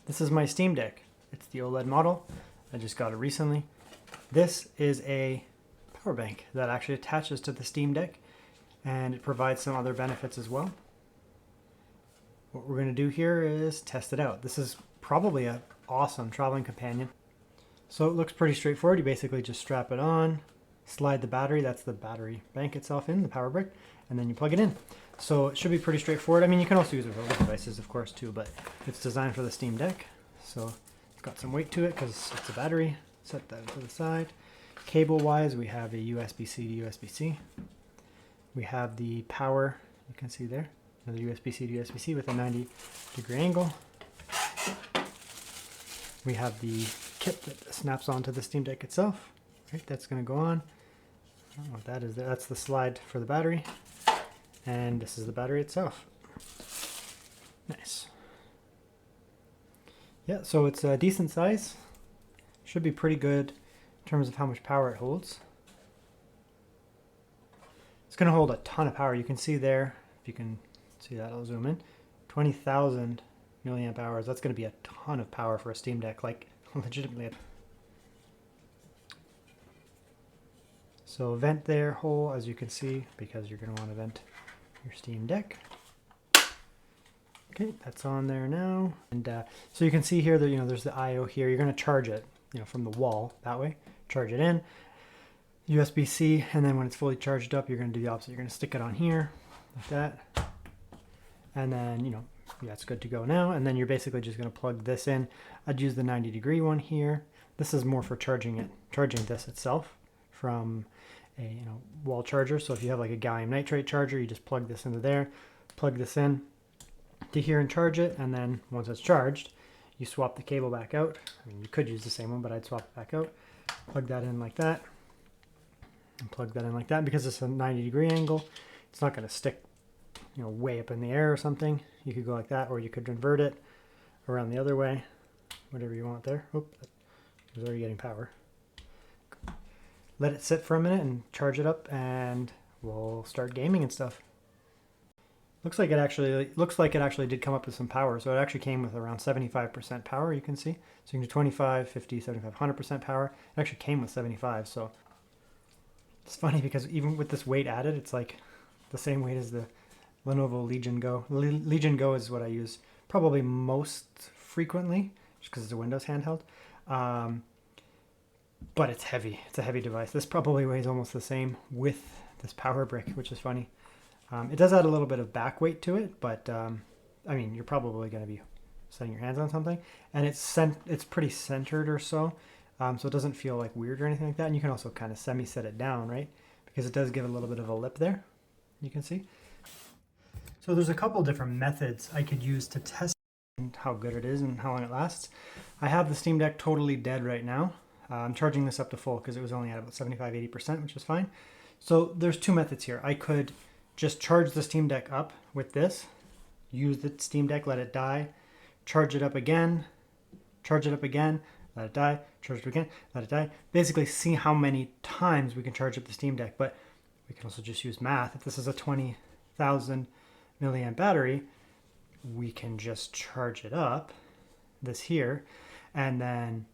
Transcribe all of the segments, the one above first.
This is my Steam Deck. It's the OLED model. I just got it recently. This is a power bank that actually attaches to the Steam Deck, and it provides some other benefits as well. What we're going to do here is test it out. This is probably an awesome traveling companion. So it looks pretty straightforward. You basically just strap it on, slide the battery, that's the battery bank itself in, the power brick, and then you plug it in. So it should be pretty straightforward. I mean, you can also use it with other devices, of course, too, but it's designed for the Steam Deck. So it's got some weight to it because it's a battery. Set that to the side. Cable-wise, we have a USB-C to USB-C. We have the power, you can see there, another USB-C to USB-C with a 90-degree angle. We have the kit that snaps onto the Steam Deck itself. Right, that's going to go on. I don't know what that is. That's the slide for the battery. And this is the battery itself. Nice. Yeah, so it's a decent size. Should be pretty good in terms of how much power it holds. It's going to hold a ton of power. You can see there, if you can see that, I'll zoom in. 20,000 milliamp hours. That's going to be a ton of power for a Steam Deck, like legitimately. So vent there, hole, as you can see, because you're going to want to vent your Steam Deck. Okay, that's on there now. And so you can see here that, there's the I/O here. You're going to charge it, from the wall that way. Charge it in, USB-C, and then when it's fully charged up, you're going to do the opposite. You're going to stick it on here, like that. And then, yeah, it's good to go now. And then you're basically just going to plug this in. I'd use the 90-degree one here. This is more for charging this itself from a wall charger. So if you have like a gallium nitride charger, you just plug this into there, plug this in to here and charge it. And then once it's charged, you swap the cable back out. I mean, you could use the same one, but I'd swap it back out. Plug that in like that, and plug that in like that. Because it's a 90-degree angle, it's not going to stick way up in the air or something. You could go like that, or you could invert it around the other way, whatever you want there. Oop, it was already getting power. Let it sit for a minute and charge it up, and we'll start gaming and stuff. Looks like it actually did come up with some power. So it actually came with around 75% power, you can see. So you can do 25, 50, 75, 100% power. It actually came with 75, so it's funny because even with this weight added, it's like the same weight as the Lenovo Legion Go. Legion Go is what I use probably most frequently, just because it's a Windows handheld. But it's heavy. It's a heavy device. This probably weighs almost the same with this power brick, which is funny. It does add a little bit of back weight to it, but I mean, you're probably going to be setting your hands on something, and it's pretty centered or so, so it doesn't feel like weird or anything like that. And you can also kind of semi-set it down, right? Because it does give a little bit of a lip there, you can see. So there's a couple different methods I could use to test how good it is and how long it lasts. I have the Steam Deck totally dead right now. I'm charging this up to full because it was only at about 75-80%, which is fine. So there's two methods here. I could just charge the Steam Deck up with this, use the Steam Deck, let it die, charge it up again, let it die, charge it again, let it die. Basically see how many times we can charge up the Steam Deck, but we can also just use math. If this is a 20,000 milliamp battery, we can just charge it up, this here, and then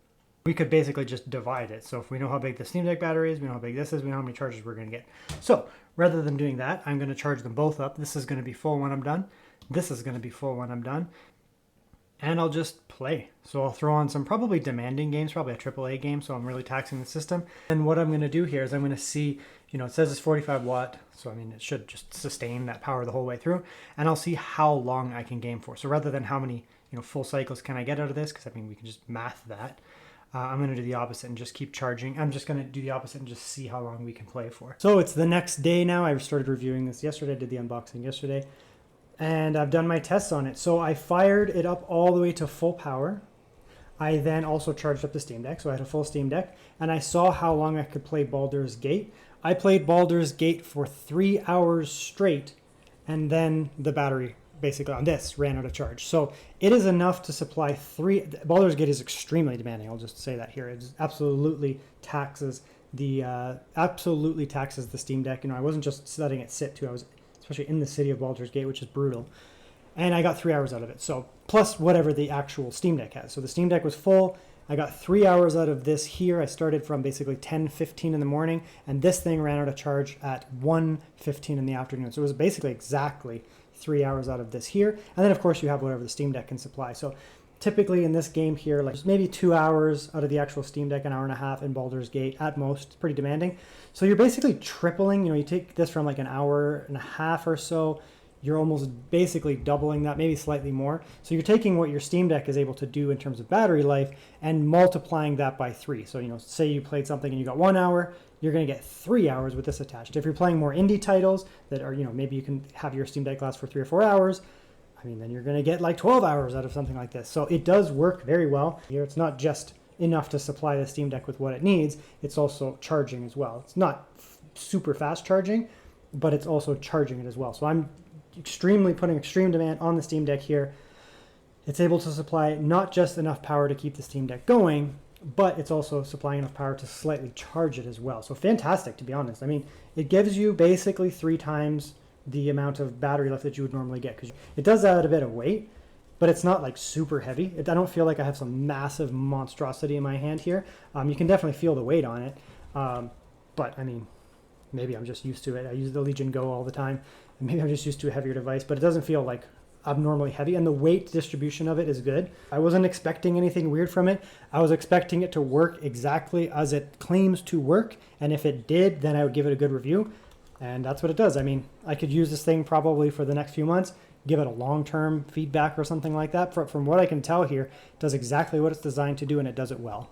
we could basically just divide it. So if we know how big the Steam Deck battery is, we know how big this is, we know how many charges we're going to get. So rather than doing that, I'm going to charge them both up. This is going to be full when I'm done. This is going to be full when I'm done. And I'll just play. So I'll throw on some probably demanding games, probably a AAA game, so I'm really taxing the system. And what I'm going to do here is I'm going to see, it says it's 45 watt, so I mean it should just sustain that power the whole way through. And I'll see how long I can game for. So rather than how many full cycles can I get out of this, because I mean we can just math that. I'm going to do the opposite and just keep charging. I'm just going to do the opposite and just see how long we can play for. So it's the next day now. I started reviewing this yesterday. I did the unboxing yesterday. And I've done my tests on it. So I fired it up all the way to full power. I then also charged up the Steam Deck. So I had a full Steam Deck. And I saw how long I could play Baldur's Gate. I played Baldur's Gate for 3 hours straight. And then the battery basically on this ran out of charge. So it is enough to supply Baldur's Gate is extremely demanding. I'll just say that here. It absolutely taxes the Steam Deck. I wasn't just letting it sit too. I was especially in the city of Baldur's Gate, which is brutal. and I got 3 hours out of it. So plus whatever the actual Steam Deck has. So the Steam Deck was full. I got 3 hours out of this here. I started from basically 10:15 in the morning, and this thing ran out of charge at 1:15 in the afternoon. So it was basically exactly 3 hours out of this here. And then of course you have whatever the Steam Deck can supply. So typically in this game here, like maybe 2 hours out of the actual Steam Deck, an hour and a half in Baldur's Gate at most. It's pretty demanding. So you're basically tripling, you take this from like an hour and a half or so, you're almost basically doubling that, maybe slightly more. So you're taking what your Steam Deck is able to do in terms of battery life and multiplying that by 3. So, say you played something and you got 1 hour, you're going to get 3 hours with this attached. If you're playing more indie titles that are, maybe you can have your Steam Deck last for 3 or 4 hours, then you're going to get like 12 hours out of something like this. So it does work very well. Here, it's not just enough to supply the Steam Deck with what it needs, it's also charging as well. It's not super fast charging, but it's also charging it as well. So I'm putting extreme demand on the Steam Deck here. It's able to supply not just enough power to keep the Steam Deck going, but it's also supplying enough power to slightly charge it as well. So fantastic, to be honest. It gives you basically 3 times the amount of battery life that you would normally get, because it does add a bit of weight, but it's not like super heavy. I don't feel like I have some massive monstrosity in my hand here. You can definitely feel the weight on it, but maybe I'm just used to it. I use the Legion Go all the time, and maybe I'm just used to a heavier device, but it doesn't feel like abnormally heavy, and the weight distribution of it is good. I wasn't expecting anything weird from it. I was expecting it to work exactly as it claims to work, and if it did, then I would give it a good review, and that's what it does. I could use this thing probably for the next few months, give it a long-term feedback or something like that. From what I can tell here, it does exactly what it's designed to do, and it does it well.